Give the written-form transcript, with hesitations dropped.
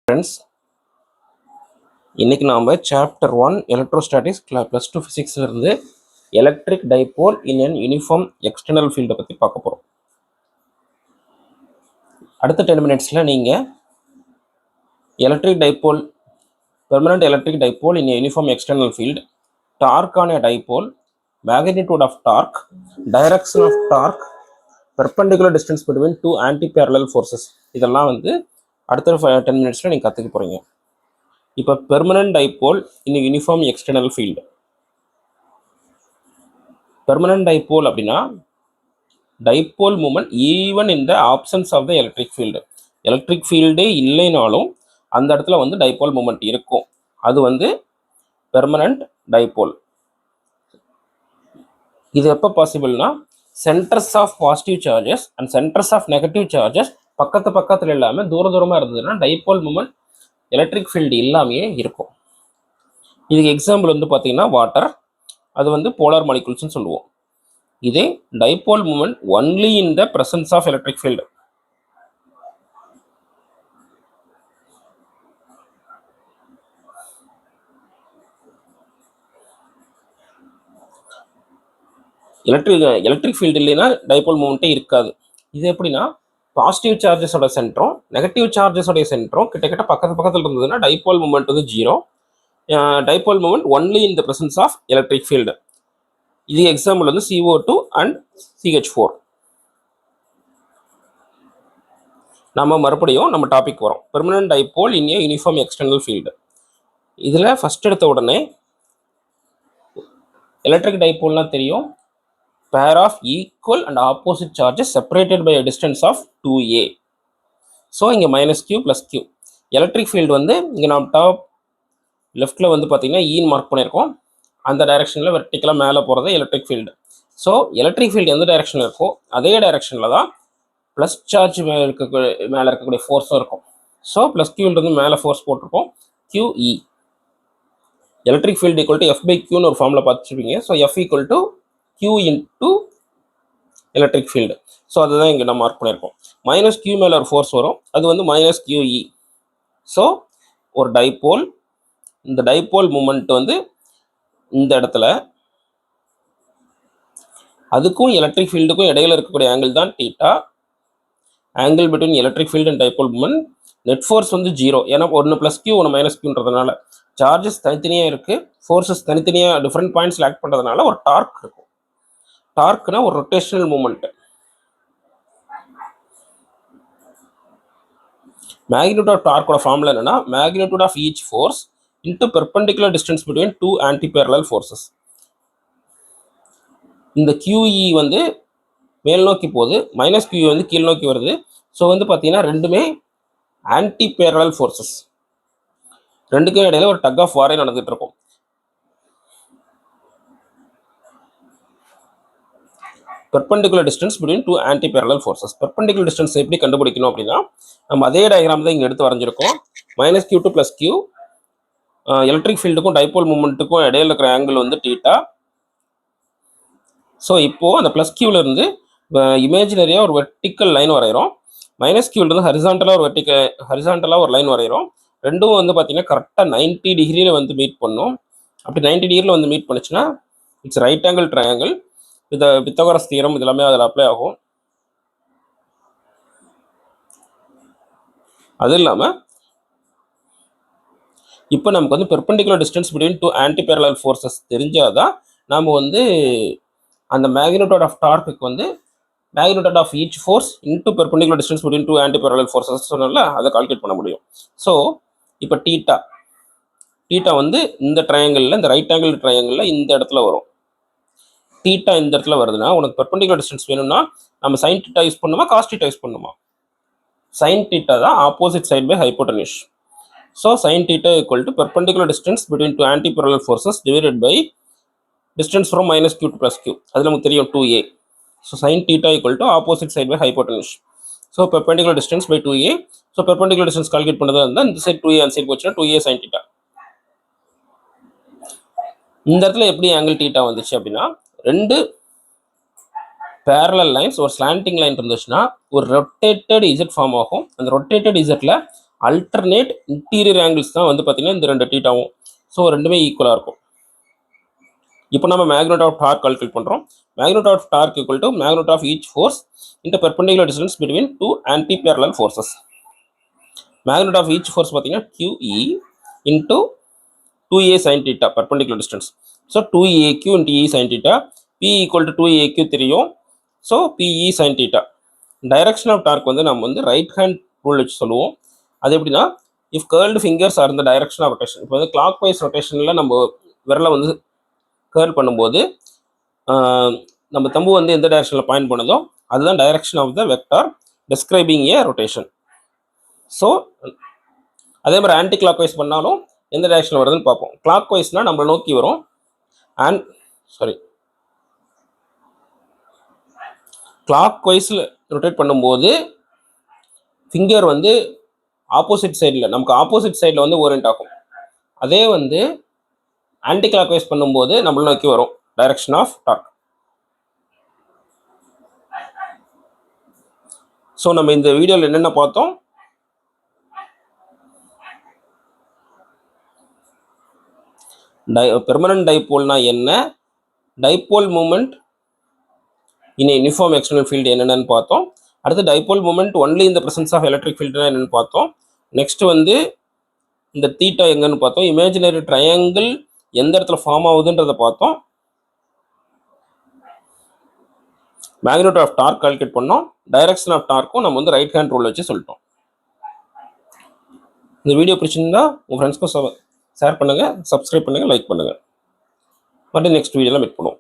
Friends, இன்னைக்கு நாம chapter 1 electrostatics +2 ஃபிசிக்ஸ்ல இருந்து electric dipole in an uniform external ஃபீல்டை பற்றி பார்க்க போகிறோம். அடுத்த 10 மினிட்ஸில் நீங்கள் electric dipole, permanent electric dipole in uniform external field, torque on a dipole, magnitude of torque, direction of torque, perpendicular distance between two anti parallel forces, இதெல்லாம் அடுத்த 10 மினிட்ஸில் நீங்கள் கற்றுக்க போகிறீங்க. இப்போ permanent dipole in uniform external field. Permanent dipole அப்படின்னா dipole moment even in the absence of the electric field. Electric ஃபீல்டே இல்லைனாலும் அந்த இடத்துல டைபோல் மூமெண்ட் இருக்கும். அது பெர்மனன்ட் டைபோல். இது எப்போ பாசிபிள்னா centres of positive charges and centres of negative charges பக்கத்தில் இல்லாமல் தூரமாக இருந்ததுன்னா டைபோல் மூமெண்ட் எலக்ட்ரிக் ஃபீல்டு இல்லாமையே இருக்கும். இதுக்கு எக்ஸாம்பிள் பார்த்தீங்கன்னா வாட்டர், அது போலார் மாலிகுல்ஸ்னு சொல்லுவோம். இதே dipole moment only in the presence of electric field. Electric field இல்லைன்னா டைபோல் மூமெண்ட்டே இருக்காது. இது எப்படின்னா பாசிட்டிவ் சார்ஜஸோட சென்டரும் நெகட்டிவ் சார்ஜஸோடைய சென்டரும் கிட்டத்தட்ட பக்கத்தில் இருந்ததுன்னா dipole moment 0. Dipole moment only in the presence of electric field. இது எக்ஸாம்பிள் CO2 அண்ட் CH4. நம்ம மறுபடியும் நம்ம டாபிக் வரோம். Permanent dipole in uniform external field. இதில் ஃபர்ஸ்ட் எடுத்த உடனே எலக்ட்ரிக் டைபோல்னா தெரியும், pair of equal and opposite charges separated by a distance of 2a. So இங்கே -q + q. எலக்ட்ரிக் ஃபீல்டு இங்கே நாம் டாப் லெஃப்டில் பார்த்தீங்கன்னா ஈன்னு மார்க் பண்ணியிருக்கோம். அந்த டைரக்ஷனில் வெர்டிக்கலாக மேலே போகிறது electric field. So electric field எந்த டைரக்ஷனில் இருக்கோ அதே டைரக்ஷனில் தான் ப்ளஸ் சார்ஜ் மேலே இருக்கக்கூடிய ஃபோர்ஸும் இருக்கும். ஸோ +q மேலே ஃபோர்ஸ் போட்டிருக்கோம், QE. எலக்ட்ரிக் ஃபீல்டு = F/Qன்னு ஒரு ஃபார்மில் பார்த்துருப்பீங்க. So F = Q into electric field. So அதுதான் இங்கே நம்ம மார்க் பண்ணியிருக்கோம். -q மேலே ஒரு ஃபோர்ஸ் வரும், அது -QE. ஸோ ஒரு டைபோல், இந்த டைபோல் மூமெண்ட் இந்த இடத்துல அதுக்கும் எலக்ட்ரிக் ஃபீல்டுக்கும் இடையில இருக்கக்கூடிய ஆங்கிள் தான் தீட்டா. Angle between electric field and dipole moment. Net force 0, ஏன்னா ஒன்று +q ஒன்று -qன்றதுனால சார்ஜஸ் தனித்தனியாக இருக்குது, ஃபோர்ஸஸ் தனித்தனியாக டிஃப்ரெண்ட் பாயிண்ட்ஸில் ஆக்ட் பண்ணுறதுனால ஒரு டார்க் இருக்கும். டார்க்னா ஒரு ரொட்டேஷனல் மூமெண்ட். மேக்னிடியூட் ஆஃப் டார்க்கோட ஃபார்முலா என்னன்னா magnitude of each force into perpendicular distance between two anti parallel forces. இந்த QE மேல் நோக்கி போகுது, -QE கீழ் நோக்கி வருது. ஸோ பார்த்தீங்கன்னா ரெண்டுமே ஆன்டி பேரலல் ஃபோர்ஸஸ். ரெண்டுக்கும் இடையில ஒரு டக் ஆஃப் வாரே நடந்துட்டு இருக்கும். Perpendicular distance between two anti parallel forces. Perpendicular distance எப்படி கண்டுபிடிக்கணும் அப்படின்னா நம்ம அதே டயக்ராம் தான் இங்கே எடுத்து வரைஞ்சிருக்கோம். -q to +q. எலக்ட்ரிக் ஃபீல்டுக்கும் டைபோல் மூமெண்ட்டுக்கும் இடையில இருக்கிற ஆங்கிள் தீட்டா. ஸோ இப்போது அந்த +qல இருந்து இமேஜினரியாக ஒரு வெர்டிக்கல் லைன் வரைகிறோம். -qல இருந்து ஹரிசாண்டலாக ஒரு லைன் வரைகிறோம். ரெண்டும் பார்த்தீங்கன்னா கரெக்டாக 90 டிகிரியில் மீட் பண்ணும். அப்படி 90 டிகிரியில் மீட் பண்ணுச்சுன்னா இட்ஸ் ரைட் ஆங்கிள் ட்ரையாங்கிள். இந்த பித்தகோரஸ் தியரம் இதெல்லாமே அதில் அப்ளை ஆகும். அது இல்லாமல் இப்போ நமக்கு perpendicular distance between two anti parallel forces தெரிஞ்சாதான் நாம் அந்த மேக்னிடியூட் ஆஃப் டார்க்குக்கு magnitude of each force into perpendicular distance between two anti parallel forces சொன்னால அதை கால்குலேட் பண்ண முடியும். ஸோ இப்போ டீட்டா இந்த ட்ரையாங்கிளில், இந்த ரைட் ஆங்கிள் ட்ரையாங்கிளில் இந்த இடத்துல வரும். தீட்டா இந்த இடத்துல வருதுன்னா உனக்கு பெர்பெண்டிகுலர் டிஸ்டன்ஸ் வேணும்னா நம்ம sin θ யூஸ் பண்ணுமா, cos θ யூஸ் பண்ணுமா? sin θ தான் opposite side by hypotenuse. So sin θ = perpendicular distance between two anti parallel forces divided by distance from -q to +q. அது நமக்கு தெரியும் 2a. So sin θ = opposite side by hypotenuse. So perpendicular distance by 2a. So perpendicular distance calculate பண்ணதாக இருந்தால் இந்த side 2a, அந்த side போச்சுன்னா 2a sin θ. இந்த இடத்துல எப்படி ஆங்கிள் தீட்டா வந்துச்சு அப்படின்னா ரெண்டு பேரலல் லைன்ஸ் ஒரு ஸ்லாண்டிங் லைன் இருந்துச்சுன்னா ஒரு ரொட்டேட்டட் இசட் ஃபார்ம் ஆகும். அந்த ரொட்டேட்டட் இசட்ல அல்டர்னேட் இன்டீரியர் ஆங்கிள்ஸ் தான் வந்து பார்த்தீங்கன்னா இந்த ரெண்டு தீட்டாவும். ஸோ ரெண்டுமே ஈக்குவலாக இருக்கும். இப்போ நம்ம மேக்னெட் ஆஃப் டார்க் கால்குலேட் பண்ணுறோம். Magnet of torque equal to magnet of each force into perpendicular distance between two anti parallel forces. Magnet of each force பார்த்தீங்கன்னா QE இன்ட்டு 2A sin theta perpendicular distance. So 2AQ into E sin theta. P equal to 2AQ தெரியும். So PE sin theta. Direction of torque வந்து நம்ம வந்து right hand rule வச்சு சொல்லுவோம். அது எப்படின்னா, இஃப் கேர்ல்டு ஃபிங்கர்ஸ் ஆர் இந்த டைரக்ஷன் ஆஃப் ரொட்டேஷன். இப்போ வந்து கிளாக் வைஸ் ரொட்டேஷனில் நம்ம விரலை வந்து கேர்ல் பண்ணும்போது நம்ம தம்பு வந்து எந்த டைரக்ஷனில் பாயிண்ட் பண்ணுதோ அதுதான் direction of the vector describing a rotation. So அதே மாதிரி ஆன்டி கிளாக் வைஸ் பண்ணாலும் எந்த டைரக்ஷனில் வருதுன்னு பார்ப்போம். கிளாக் வைஸ்னால் நம்மளை நோக்கி வரும். கிளாக் வைஸில் ரொட்டேட் பண்ணும்போது ஃபிங்கர் வந்து ஆப்போசிட் சைடில், நமக்கு ஆப்போசிட் சைடில் வந்து ஓரியன்ட் ஆகும். அதே வந்து ஆன்டி கிளாக் வைஸ் பண்ணும்போது நம்மளை நோக்கி வரும் டைரக்ஷன் ஆஃப் டார்க். ஸோ நம்ம இந்த வீடியோவில் என்னென்ன பார்த்தோம்? பெர்மனன்ட் டைபோல்னா என்ன, dipole moment in uniform external field என்னென்னு பார்த்தோம். அடுத்து டைபோல் மூமெண்ட் ஒன்லி இந்த பிரசன்ஸ் ஆஃப் எலக்ட்ரிக் ஃபீல்டுனா என்னென்னு பார்த்தோம். நெக்ஸ்ட் வந்து இந்த தீட்டா எங்கன்னு பார்த்தோம். இமேஜினரி ட்ரையாங்கிள் எந்த இடத்துல ஃபார்ம் ஆகுதுன்றதை பார்த்தோம். மேக்னெட் ஆஃப் டார்க் கால்குலேட் பண்ணோம். டைரக்ஷன் ஆஃப் டார்க்கும் நம்ம வந்து ரைட் ஹேண்ட் ரூல் வச்சு சொல்லிட்டோம். இந்த வீடியோ பிடிச்சிருந்தா உங்கள் ஃப்ரெண்ட்ஸ்க்கும் ஷேர் பண்ணுங்கள், சப்ஸ்கிரைப் பண்ணுங்கள், லைக் பண்ணுங்கள். மறுபடியும் நெக்ஸ்ட் வீடியோவில் மீட் பண்ணுவோம்.